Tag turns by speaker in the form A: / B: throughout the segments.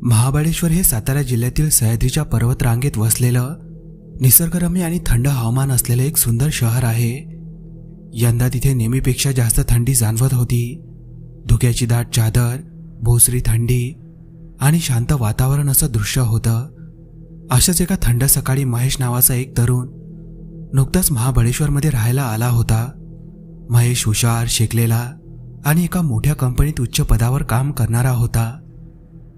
A: महाबळेश्वर हे सातारा जिल्ह्यातील सह्याद्रीच्या पर्वतरांगेत वसलेलं निसर्गरम्य आणि थंड हवामान असलेलं एक सुंदर शहर आहे। यंदा तिथे नेहमीपेक्षा जास्त थंडी जाणवत होती। धुक्याची दाट चादर, भोसरी थंडी आणि शांत वातावरण असं दृश्य होतं। अशाच एका थंड सकाळी महेश नावाचा एक तरुण नुकताच महाबळेश्वरमध्ये राहायला आला होता। महेश हुशार, शिकलेला आणि एका मोठ्या कंपनीत उच्च पदावर काम करणारा होता।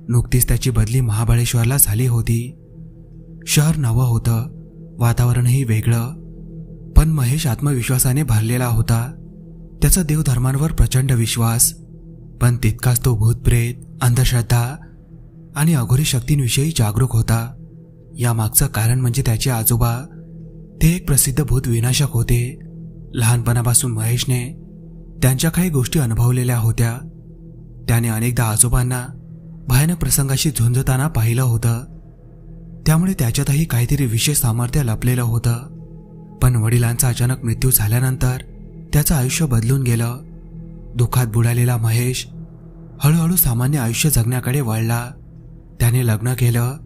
A: नुकतीच त्याची बदली महाबळेश्वरला झाली होती। शहर नवं होतं, वातावरणही वेगळं, पण महेश आत्मविश्वासाने भरलेला होता। त्याचा देवधर्मांवर प्रचंड विश्वास, पण तितकाच तो भूतप्रेत, अंधश्रद्धा आणि अघोरी शक्तींविषयी जागरूक होता। यामागचं कारण म्हणजे त्याचे आजोबा, ते एक प्रसिद्ध भूत विनाशक होते। लहानपणापासून महेशने त्यांच्या काही गोष्टी अनुभवलेल्या होत्या। त्याने अनेकदा आजोबांना भयानक प्रसंगाशी झुंजताना पाहिलं होतं, त्यामुळे त्याच्यातही काहीतरी विशेष सामर्थ्य लपलेलं होतं। पण वडिलांचा अचानक मृत्यू झाल्यानंतर त्याचं आयुष्य बदलून गेलं। दुःखात बुडालेला महेश हळूहळू सामान्य आयुष्य जगण्याकडे वळला। त्याने लग्न केलं।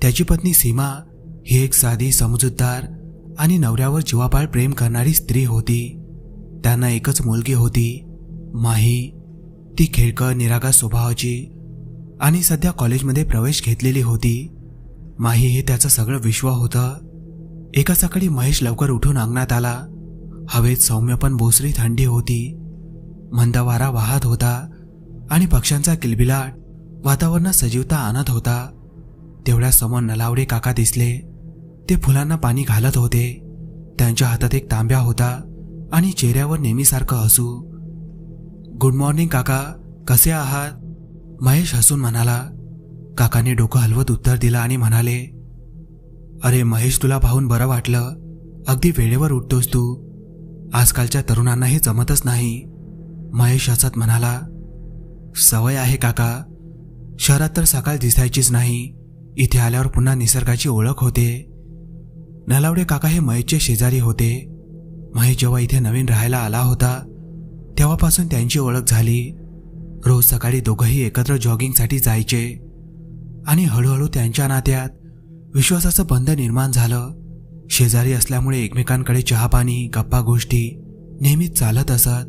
A: त्याची पत्नी सीमा ही एक साधी, समजूतदार आणि नवऱ्यावर जीवापाड प्रेम करणारी स्त्री होती। त्यांना एकच मुलगी होती, माही। ती खेळकर, निरागस स्वभावाची आणि सध्या कॉलेजमध्ये प्रवेश घेतलेली होती। माही हे त्याचं सगळं विश्व होतं। एका सकाळी महेश लवकर उठून अंगणात आला। हवेत सौम्य पण बोसरी थंडी होती। मंद वारा वाहत होता आणि पक्ष्यांचा किलबिलाट वातावरणात सजीवता आणत होता। तेवढ्या समोर नलावडे काका दिसले। ते फुलांना पाणी घालत होते। त्यांच्या हातात एक तांब्या होता आणि चेहऱ्यावर नेहमीसारखं हसू। गुड मॉर्निंग काका, कसे आहात? महेश हसून म्हणाला। काकाने डोकं हलवत उत्तर दिलं आणि म्हणाले, अरे महेश, तुला पाहून बरं वाटलं। अगदी वेळेवर उठतोस तू। आजकालच्या तरुणांना हे जमतच नाही। महेश हसत म्हणाला, सवय आहे काका। शहरात तर सकाळ दिसायचीच नाही, इथे आल्यावर पुन्हा निसर्गाची ओळख होते। नलावडे काका हे महेशचे शेजारी होते। महेश जेव्हा इथे नवीन राहायला आला होता तेव्हापासून त्यांची ओळख झाली। रोज सकाळी दोघंही एकत्र जॉगिंगसाठी जायचे आणि हळूहळू त्यांच्या नात्यात विश्वासाचं बंध निर्माण झालं। शेजारी असल्यामुळे एकमेकांकडे चहापाणी, गप्पा गोष्टी नेहमीच चालत असत।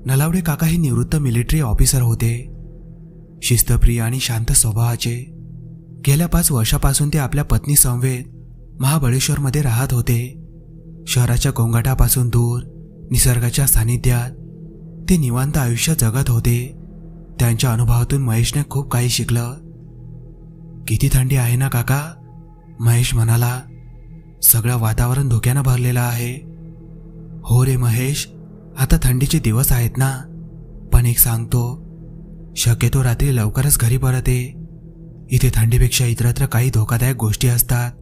A: नलावडे काका हे निवृत्त मिलिटरी ऑफिसर होते, शिस्तप्रिय आणि शांत स्वभावाचे। गेल्या 5 वर्षापासून ते आपल्या पत्नी समवेत महाबळेश्वरमध्ये राहत होते। शहराच्या गोंगाटापासून दूर, निसर्गाच्या सानिध्यात ते निवांत आयुष्य जगत होते। त्यांच्या अनुभवातून महेशने खूप काही शिकलं। किती थंडी आहे ना काका, महेश म्हणाला। सगळं वातावरण धुक्यानं भरलेलं आहे। हो रे महेश, आता थंडीचे दिवस आहेत ना, पण एक सांगतो, शक्यतो रात्री लवकरच घरी परत ये। इथे थंडीपेक्षा इतरत्र काही धोकादायक गोष्टी असतात,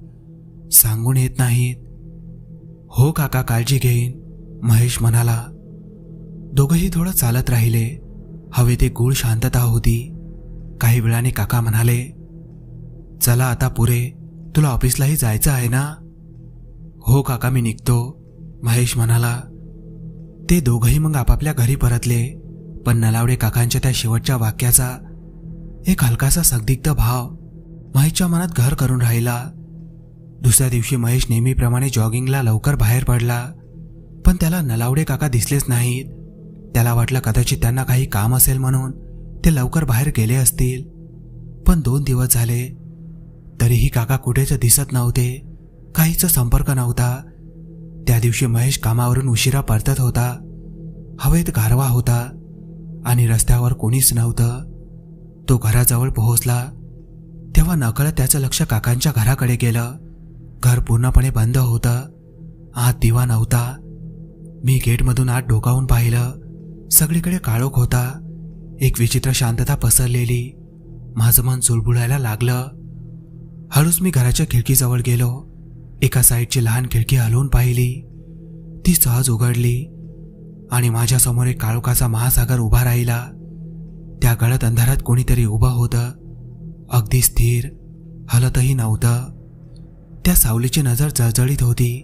A: सांगून येत नाहीत। हो काका, काळजी घेईन, महेश म्हणाला। दोघंही थोडं चालत राहिले। हवेत एक गूढ शांतता होती। काही वेळाने काका म्हणाले, चला आता पुरे, तुला ऑफिसलाही जायचं आहे ना? हो काका, मी निघतो, महेश म्हणाला। ते दोघंही मग आपापल्या घरी परतले। पण नलावडे काकांच्या त्या शेवटच्या वाक्याचा एक हलकासा संदिग्ध भाव महेशच्या मनात घर करून राहिला। दुसऱ्या दिवशी महेश नेहमीप्रमाणे जॉगिंगला लवकर बाहेर पडला, पण त्याला नलावडे काका दिसलेच नाहीत। त्याला वाटलं कदाचित त्यांना काही काम असेल म्हणून ते लवकर बाहेर गेले असतील। पण 2 दिवस झाले तरीही काका कुठेच दिसत नव्हते, काहीच संपर्क नव्हता। त्या दिवशी महेश कामावरून उशिरा परतत होता। हवेत गारवा होता आणि रस्त्यावर कोणीच नव्हतं। तो घराजवळ पोहोचला तेव्हा नकळत त्याचं लक्ष काकांच्या घराकडे गेलं। घर पूर्णपणे बंद होतं, आत दिवा नव्हता। मी गेटमधून आत डोकावून पाहिलं। सगळीकडे काळोख होता, एक विचित्र शांतता पसरलेली। माझं मन चुलबुडायला लागलं। हळूच मी घराच्या खिडकीजवळ गेलो। एका साईडची लहान खिडकी हलवून पाहिली। ती सहज उघडली आणि माझ्यासमोर एक काळोखाचा महासागर उभा राहिला। त्या गडद अंधारात कोणीतरी उभं होतं, अगदी स्थिर, हलतही नव्हतं। त्या सावलीची नजर जळजळीत होती,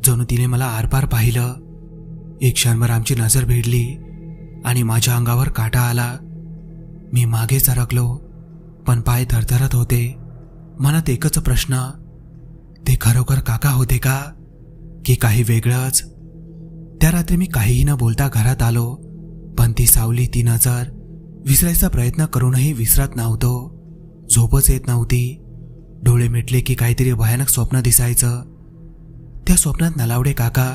A: जणू तिने मला आरपार पाहिलं। एक क्षणभर आमची नजर भिडली आणि माझ्या अंगावर काटा आला। मी मागे सरकलो पण पाय थरथरत होते. मनात एकच प्रश्न, ते खरोखर काका होते का की काही वेगळंच? त्या रात्री मी काहीही न बोलता घरात आलो, पण ती सावली, ती नजर विसरायचा प्रयत्न करूनही विसरत नव्हतो. झोपच येत नव्हती. डोळे मिटले की काहीतरी भयानक स्वप्न दिसायचं. त्या स्वप्नात नलावडे काका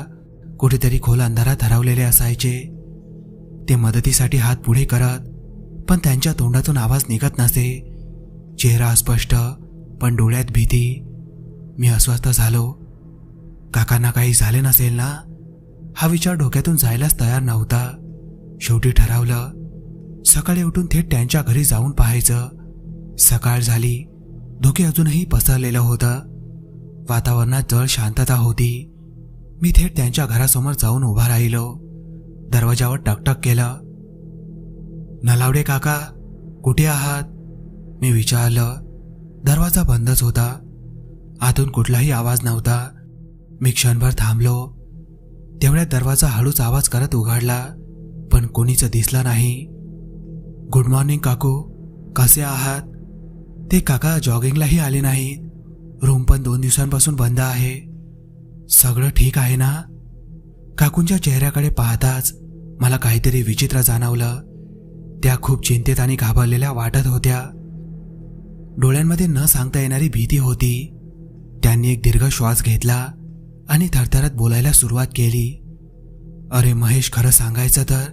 A: कुठेतरी खोल अंधारात हरवलेले असायचे. ते मदतीसाठी हात पुढे करत, पण त्यांच्या तोंडातून आवाज निघत नसे. चेहरा अस्पष्ट, पण डोळ्यात भीती. मी अस्वस्थ झालो. काकांना काही झाले नसेल ना, हा विचार डोक्यातून जायलाच तयार नव्हता. शेवटी ठरवलं, सकाळी उठून थेट त्यांच्या घरी जाऊन पाहायचं. सकाळ झाली. धुके अजूनही पसरलेलं होतं. वातावरणात जळ शांतता होती. मी थेट त्यांच्या घरासमोर जाऊन उभा राहिलो. दरवाजावर टकटक केलं. नलावडे काका, कुठे आहात? मी विचारलं. दरवाजा बंदच होता. आतून कुठलाही आवाज नव्हता. मी क्षणभर थांबलो. तेवढ्यात दरवाजा हळूच आवाज करत उघडला, पण कोणीच दिसलं नाही. गुड मॉर्निंग काकू, कसे आहात? ते काका जॉगिंगलाही आले नाहीत. रूम पण 2 दिवसांपासून बंद आहे. सगळं ठीक आहे ना? काकूंच्या चेहऱ्याकडे पाहताच मला काहीतरी विचित्र जाणवलं. त्या खूप चिंतेत आणि घाबरलेल्या वाटत होत्या. डोळ्यांमध्ये न सांगता येणारी भीती होती. त्यांनी एक दीर्घ श्वास घेतला आणि थरथरत बोलायला सुरुवात केली. अरे महेश, खरं सांगायचं तर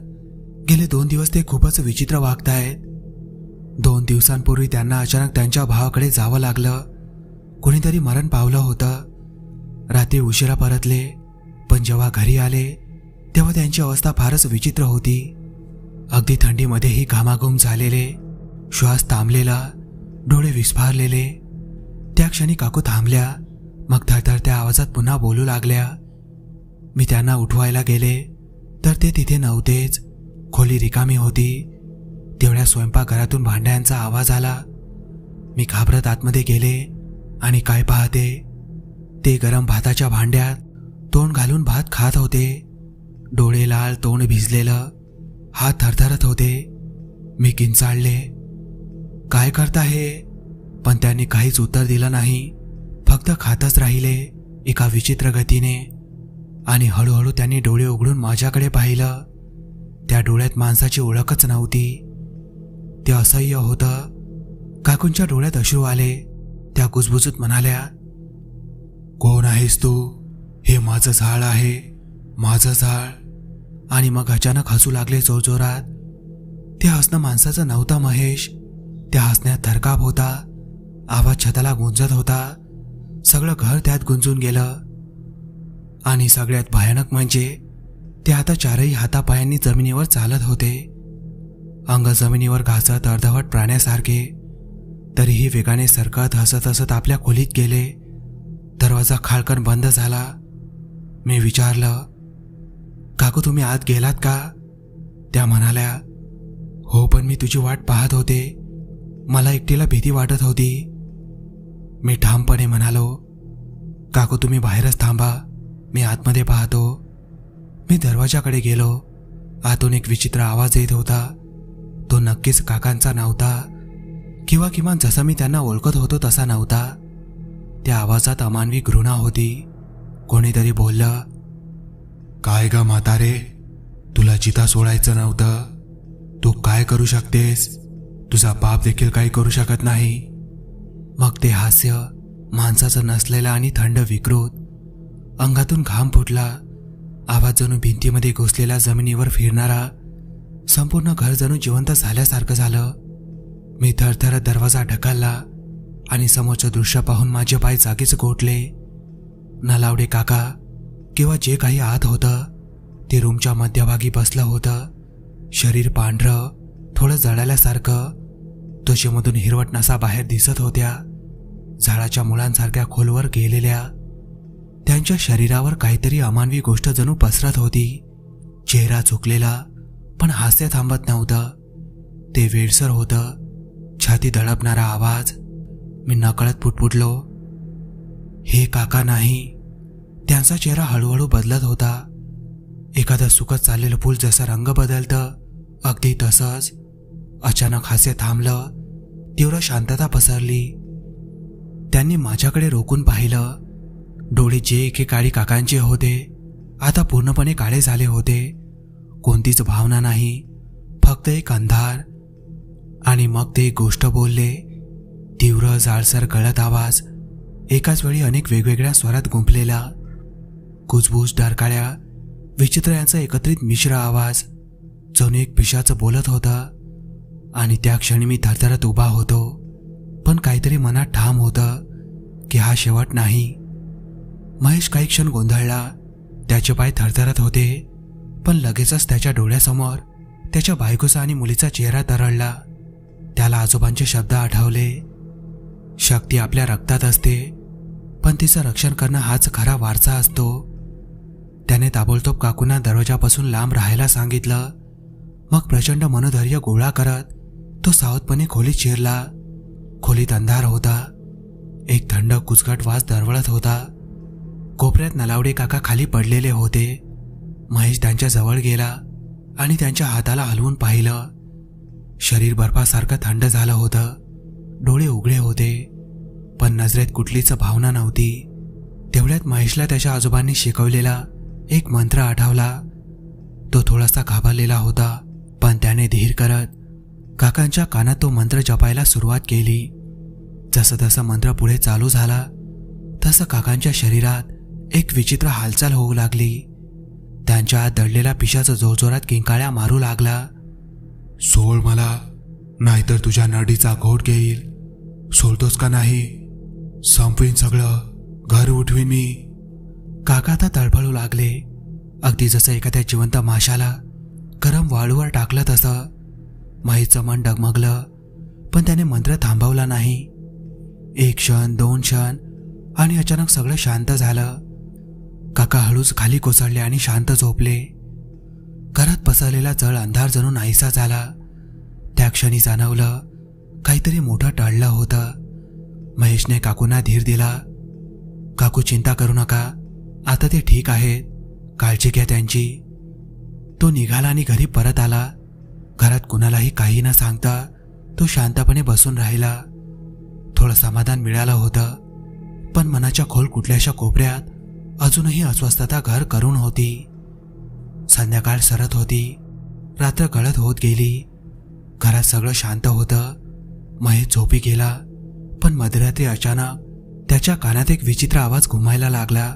A: गेले 2 दिवस ते खूपच विचित्र वागतायत. 2 दिवसांपूर्वी त्यांना अचानक त्यांच्या भावाकडे जावं लागलं. कोणीतरी मरण पावलं होतं. रात्री उशिरा परतले, पण जेव्हा घरी आले तेव्हा त्यांची अवस्था फारच विचित्र होती. अगदी थंडीमध्येही घामाघूम झालेले, श्वास थांबलेला, डोळे विस्फारलेले. त्या क्षणी काकू थांबल्या. मग थरथरत्या आवाजात पुन्हा बोलू लागल्या. मी त्यांना उठवायला गेले तर ते तिथे नव्हतेच. खोली रिकामी होती. तेवढ्या स्वयंपाकघरातून भांड्यांचा आवाज आला. मी घाबरत आतमध्ये गेले आणि काय पाहते, ते गरम भाताच्या भांड्यात तोंड घालून भात खात होते. डोळे लाल, तोंड भिजलेलं, हात थरथरत होते. मी किंचाळले, काय करता हे? पण त्यांनी काहीच उत्तर दिलं नाही. फक्त खातच राहिले एका विचित्र गतीने. आणि हळूहळू त्यांनी डोळे उघडून माझ्याकडे पाहिलं. त्या डोळ्यात माणसाची ओळखच नव्हती. ते असह्य होतं. काकूंच्या डोळ्यात अश्रू आले. त्या कुजबुजूत म्हणाल्या, कोण आहेस तू? हे माझं झाड आहे, माझं झाड. आणि मग अचानक हसू लागले जोरजोरात. ते हसणं माणसाचं नव्हतं महेश. त्या हसण्यात थरकाप होता. आवाज छताला गुंजत होता. सगळं घर त्यात गुंजून गेलं. आणि सगळ्यात भयानक म्हणजे ते आता 4ही हातापायांनी जमिनीवर चालत होते. अंग जमिनीवर घासत अर्धवट प्राण्यासारखे. तरीही वेगाने सरकत हसत हसत आपल्या खोलीत गेले. दरवाजा खाळकन बंद झाला. मी विचारलं, काकू तुम्ही आत गेलात का? त्या म्हणाल्या, हो, पण मी तुझी वाट पाहत होते. मला एकटीला भीती वाटत होती. मी ठामपणे म्हणालो, काकू तुम्ही बाहेरच थांबा, मी आतमध्ये पाहतो. मी दरवाजाकडे गेलो. आतून एक विचित्र आवाज येत होता. तो नक्कीच काकांचा नव्हता, किंवा किमान जसा मी त्यांना ओळखत होतो तसा नव्हता. त्या आवाजात अमानवी घृणा होती. कोणीतरी बोललं, काय ग म्हातारे, तुला चिता सोडायचं नव्हतं? तू काय करू शकतेस? तुझा बाप देखील काही करू शकत नाही. मग ते हास्य माणसाचं नसलेलं आणि थंड विकृत. अंगातून घाम फुटला. आवाज जणू भिंतीमध्ये घुसलेला जमिनीवर फिरणारा. संपूर्ण घर जणू जिवंत झाल्यासारखं झालं. मी थरथरत दरवाजा ढकलला आणि समोरचं दृश्य पाहून माझे पाय जागीच गोठले. नलावडे काका किंवा जे काही आत होतं ते रूमच्या मध्यभागी बसलं होतं. शरीर पांढरं, थोडं जळाल्यासारखं. त्वचेमधून हिरवट नसा बाहेर दिसत होत्या, झाडाच्या मुळांसारख्या खोलवर गेलेल्या. त्यांच्या शरीरावर काहीतरी अमानवी गोष्ट जणू पसरत होती. चेहरा झुकलेला, पण हास्य थांबत नव्हतं. ते वेडसर होतं. छाती दडपणारा आवाज. मी नकळत पुटपुटलो, हे काका नाही. त्यांचा चेहरा हळूहळू बदलत होता. एखादं सुकत चाललेलं फूल जसं रंग बदलतं, अगदी तसंच. अचानक हास्य थांबलं. तीव्र शांतता पसरली. त्यांनी माझ्याकडे रोखून पाहिलं. डोळे जे एकेकाळी काकांचे होते आता पूर्णपणे काळे झाले होते. कोणतीच भावना नाही, फक्त एक अंधार. आणि मग ते एक गोष्ट बोलले. तीव्र जाळसर गळत आवाज, एकाच वेळी अनेक वेगवेगळ्या स्वरात गुंफलेला. कुजबूज डरकाळ्या विचित्र यांचा एकत्रित मिश्र आवाज, जणू एक पिशाच बोलत होतं. आणि त्या क्षणी मी थरथरत उभा होतो, पण काहीतरी मनात ठाम होतं की हा शेवट नाही. महेश काही क्षण गोंधळला. त्याचे पाय थरथरत होते, पण लगेचच त्याच्या डोळ्यासमोर त्याच्या बायकोचा आणि मुलीचा चेहरा तरळला. त्याला आजोबांचे शब्द आठवले. शक्ती आपल्या रक्तात असते, पण तिचं रक्षण करणं हाच खरा वारसा असतो. त्याने ताबडतोब काकूंना दरवाजापासून लांब राहायला सांगितलं. मग प्रचंड मनोधैर्य गोळा करत तो सावधपणे खोलीत शिरला. खोलीत अंधार होता. एक थंड कुचकट वास दरवळत होता. कोपऱ्यात नलावडे काका खाली पडलेले होते. महेश त्यांच्या जवळ गेला आणि त्यांच्या हाताला हलवून पाहिलं. शरीर बर्फासारखं थंड झालं होतं. डोळे उघडे होते, पण नजरेत कुठलीच भावना नव्हती. तेवढ्यात महेशला त्याच्या आजोबांनी शिकवलेला एक मंत्र आठवला. तो थोडासा घाबरलेला होता, पण त्याने धीर करत काकांच्या कानात तो मंत्र जपायला सुरुवात केली. जसं जसं मंत्र पुढे चालू झाला तसं काकांच्या शरीरात एक विचित्र हालचाल होऊ लागली. त्यांच्या आत दडलेला पिशाच जोरजोरात किंकाळ्या मारू लागला. सोड मला, नाहीतर तुझ्या नडीचा घोट घेईल. सोडतोस का नाही? संपवीन सगळं, घर उठवीन मी. काका आता तळफळू लागले, अगदी जसं एखाद्या जिवंत माशाला गरम वाळूवर टाकलं तसं. महेशचं मन डगमगलं, पण त्याने मंत्र थांबवला नाही. एक क्षण, 2 क्षण आणि अचानक सगळं शांत झालं. काका हळूच खाली कोसळले आणि शांत झोपले. घरात पसरलेला जळ अंधार जणू नाहीसा झाला. त्या क्षणी जाणवलं काहीतरी मोठं टळलं होतं. महेशने काकूंना धीर दिला. काकू, चिंता करू नका, आता ते ठीक आहेत, काळजी घ्या त्यांची. तो निघाला आणि घरी परत आला. घरात कुणालाही काही न सांगता तो शांतपणे बसून राहिला. थोडं समाधान मिळालं होतं, पण मनाच्या खोल कुठल्याशा कोपऱ्यात अजूनही अस्वस्थता घर करून होती. संध्याकाळ सरत होती. रात्र गळत होत गेली. घरात सगळं शांत होतं. महेश झोपी गेला, पण मध्यरात्री अचानक त्याच्या कानात एक विचित्र आवाज घुमायला लागला.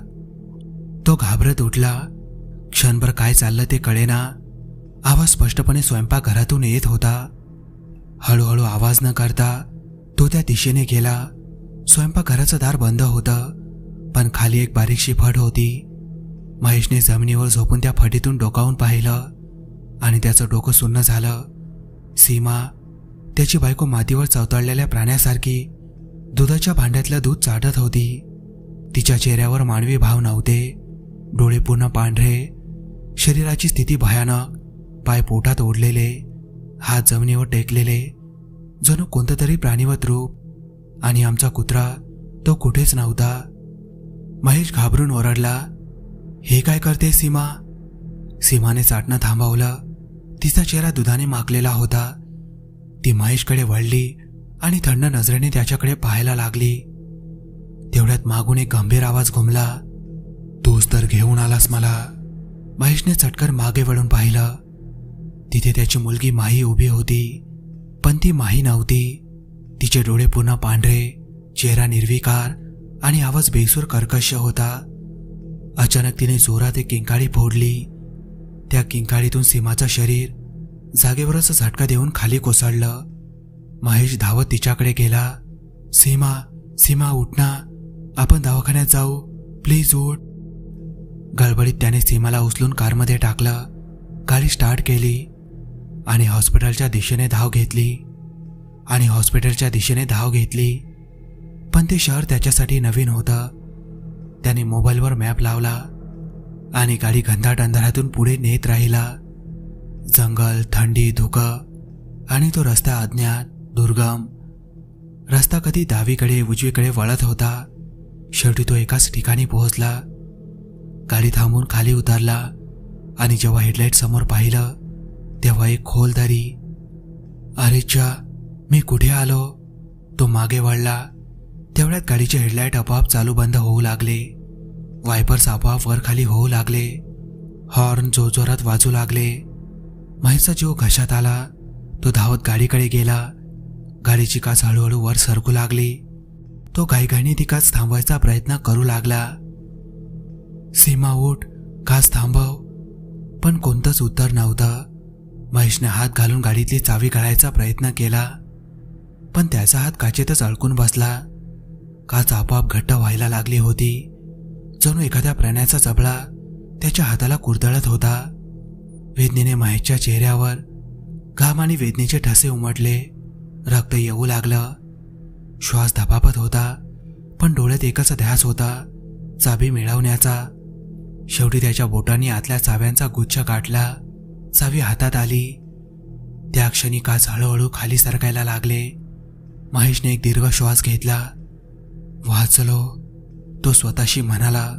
A: तो घाबरत उठला. क्षणभर काय चाललं ते कळेना. आवाज स्पष्टपणे स्वयंपाकघरातून येत होता. हळूहळू आवाज न करता तो त्या दिशेने गेला. स्वयंपाकघराचं दार बंद होतं, पण खाली एक बारीकशी फट होती. महेशने जमिनीवर झोपून त्या फटीतून डोकावून पाहिलं आणि त्याचं डोकं सुन्न झालं. सीमा, त्याची बायको, मातीवर चवताळलेल्या प्राण्यासारखी दुधाच्या भांड्यातलं दूध चाटत होती. तिच्या चेहऱ्यावर मानवी भाव नव्हते. डोळे पूर्ण पांढरे, शरीराची स्थिती भयानक, पाय पोटात ओढलेले, हात जमिनीवर टेकलेले, जणू कोणतं तरी प्राणीवत रूप. आणि आमचा कुत्रा तो कुठेच नव्हता. महेश घाबरून ओरडला, हे काय करते सीमा? सीमाने चाटणं थांबवलं. तिचा चेहरा दुधाने माखलेला होता. ती महेशकडे वळली आणि थंड नजरेने त्याच्याकडे पाहायला लागली. तेवढ्यात मागून एक गंभीर आवाज घुमला. तूच तर घेऊन आलास मला. महेशने चटकन मागे वळून पाहिलं. तिथे त्याची मुलगी माही उभी होती, पण ती माही नव्हती. तिचे डोळे पूर्ण पांढरे, चेहरा निर्विकार आणि आवाज बेसूर कर्कश होता. अचानक तिने जोरात एक किंकाळी फोडली. त्या किंकाळीतून सीमाचं शरीर जागेवरच झटका देऊन खाली कोसळलं. महेश धावत तिच्याकडे गेला. सीमा, सीमा उठ ना, आपण दवाखान्यात जाऊ, प्लीज उठ. गडबडीत त्याने सीमाला उचलून कारमध्ये टाकलं. गाडी स्टार्ट केली आणि हॉस्पिटलच्या दिशेने धाव घेतली. पण ते शहर त्याच्यासाठी नवीन होतं. त्याने मोबाईलवर मॅप लावला आणि गाडी घनदाट अंधारातून पुढे नेत राहिला. जंगल, थंडी, धुकं आणि तो रस्ता अज्ञात, दुर्गम. रस्ता कधी डावीकडे उजवीकडे वळत होता. शेवटी तो एकाच ठिकाणी पोहोचला. गाडी थांबून खाली उतरला आणि जेव्हा हेडलाईट समोर पाहिलं तेव्हा एक खोल दरी. अरेच्या, मी कुठे आलो? तो मागे वळला तेवढ्यात गाडीचे हेडलाईट आपोआप चालू बंद होऊ लागले. वायपर्स आपोआप वर खाली होऊ लागले. हॉर्न जोरजोरात वाजू लागले. महेशचा जीव घशात आला. तो धावत गाडीकडे गेला. गाडीची काच हळूहळू वर सरकू लागली. तो घाईघाईने ती काच थांबवायचा प्रयत्न करू लागला. सीमा उठ, काच थांबव. पण कोणतंच उत्तर नव्हतं. महेशने हात घालून गाडीतली चावी काढायचा प्रयत्न केला, पण त्याचा हात काचेतच अडकून बसला. काच आपोआप घट्ट व्हायला लागली होती. जणू एखाद्या प्राण्याचा जबडा त्याच्या हाताला कुरतळत होता. वेदनेने महेशच्या चेहऱ्यावर घाम आणि वेदनेचे ठसे उमटले. रक्त येऊ लागलं. श्वास धपापत होता, पण डोळ्यात एकच ध्यास होता, चावी मिळवण्याचा. शेवटी त्याच्या बोटांनी आतल्या चाव्यांचा गुच्छ गाठला. चावी हातात आली. त्या क्षणी काच हळूहळू खाली सरकायला लागले. महेशने एक दीर्घ श्वास घेतला. वाचलो, तो स्वतःशी म्हणाला.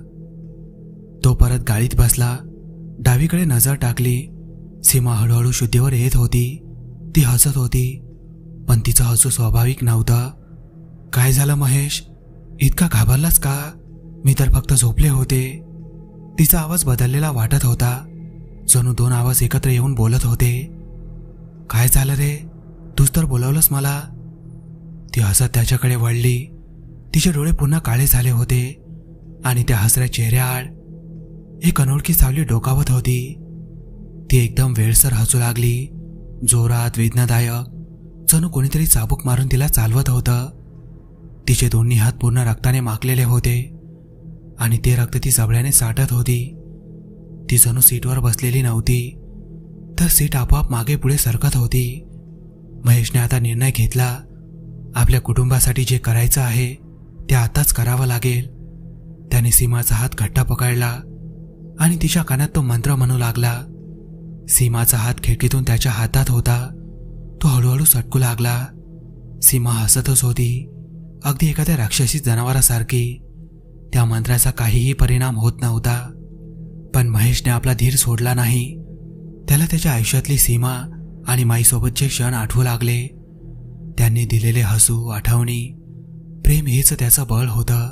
A: तो परत गाडीत बसला. डावीकडे नजर टाकली. सीमा हळूहळू शुद्धीवर येत होती. ती हसत होती, पण तिचं हसू स्वाभाविक नव्हतं. काय झालं महेश? इतका घाबरलास का? मी तर फक्त झोपले होते. तिचा आवाज बदललेला वाटत होता, जणू दोन आवाज एकत्र येऊन बोलत होते. काय झालं रे? तूच तर बोलावलंस मला. ती हसत त्याच्याकडे वळली. तिचे डोळे पुन्हा काळे झाले होते आणि त्या हसऱ्या चेहऱ्याआड एक अनोळखी सावली डोकावत होती. ती एकदम वेळसर हसू लागली, जोरात, वेदनादायक, जणू कोणीतरी चाबूक मारून तिला चालवत होतं. तिचे दोन्ही हात पूर्ण रक्ताने माखलेले होते आणि ते रक्त ती जबड्याने साठत होती. ती जणू सीटवर बसलेली नव्हती, तर सीट आपोआप मागे पुढे सरकत होती. महेशने आता निर्णय घेतला. आपल्या कुटुंबासाठी जे करायचं आहे ते आताच करावं लागेल. त्याने सीमाचा हात घट्ट पकडला आणि तिच्या कानात तो मंत्र म्हणू लागला. सीमाचा हात खिडकीतून त्याच्या हातात होता. तो हळूहळू सटकू लागला. सीमा हसतच होती, अगदी एखाद्या राक्षसी जनावरासारखी. त्या मंत्राचा काहीही परिणाम होत नव्हता. पण महेशने आपला धीर सोडला नाही. त्याला त्याच्या आयुष्यातली सीमा आणि माईसोबतचे क्षण आठवू लागले. त्यांनी दिलेले हसू, आठवणी, प्रेम हेच त्याचं बळ होतं.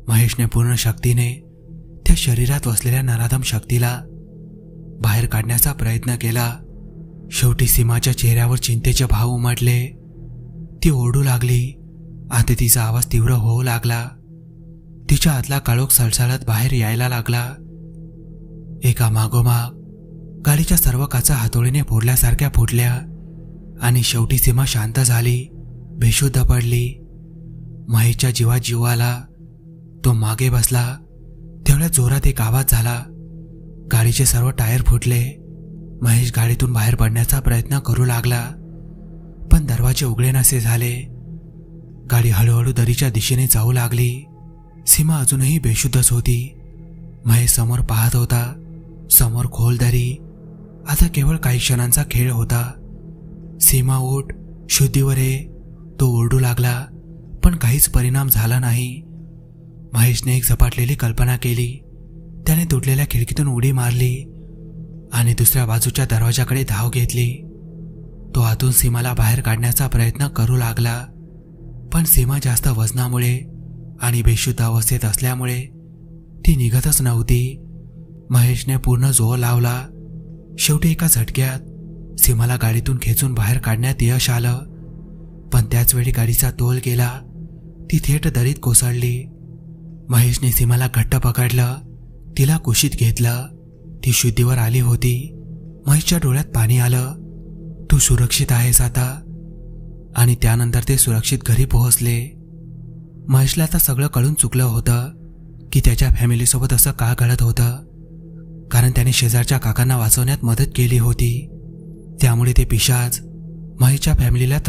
A: महेशने पूर्ण शक्तीने त्या शरीरात वसलेल्या नराधम शक्तीला बाहेर काढण्याचा प्रयत्न केला. शेवटी सीमाच्या चेहऱ्यावर चिंतेचे भाव उमटले. ती ओरडू लागली. आता तिचा आवाज तीव्र होऊ लागला. तिच्या आतला काळोख सळसळत बाहेर यायला लागला. एका मागोमाग गाडीच्या सर्व काचा हातोडीने फोडल्यासारख्या फुटल्या आणि शेवटी सीमा शांत झाली, बेशुद्ध पडली. महेशच्या जीवात जीव आला. तो मागे बसला. तेवढ्या जोरात एक आवाज झाला. गाडीचे सर्व टायर फुटले. महेश गाडीतून बाहेर पडण्याचा प्रयत्न करू लागला, पण दरवाजे उघडेनासे झाले. गाडी हळूहळू दरीच्या दिशेने जाऊ लागली. सीमा अजूनही बेशुद्धच होती. महेश समोर पाहत होता. समोर खोल दरी. आता केवळ काही क्षणांचा खेळ होता. सीमा उठ, शुद्धीवर ये, तो ओरडू लागला, पण काहीच परिणाम झाला नाही. महेशने एक झपाटलेली कल्पना केली. त्याने तुटलेल्या खिडकीतून उडी मारली आणि दुसऱ्या बाजूच्या दरवाजाकडे धाव घेतली. तो आतून सीमाला बाहेर काढण्याचा प्रयत्न करू लागला, पण सीमा जास्त वजनामुळे आणि बेशुद्ध अवस्थेत असल्यामुळे ती निघतच नव्हती. महेशने पूर्ण जोर लावला. शेवटी एका झटक्यात सीमाला गाडीतून खेचून बाहेर काढण्यात यश आलं, पण त्याचवेळी गाडीचा तोल गेला. ती थेट दरीत कोसळली. महेशने सीमाला घट्ट पकडलं, तिला कुशीत घेतलं. ती शुद्धीवर आली होती. महेशच्या डोळ्यात पाणी आलं. तू सुरक्षित आहेस आता. आणि त्यानंतर ते सुरक्षित घरी पोहोचले. महेशला आता सगळं कळून चुकलं होतं की त्याच्या फॅमिलीसोबत असं का घडत होतं, कारण त्याने शेजारच्या काकांना वाचवण्यात मदत केली होती. त्यामुळे ते पिशाच महेशच्या फॅमिलीला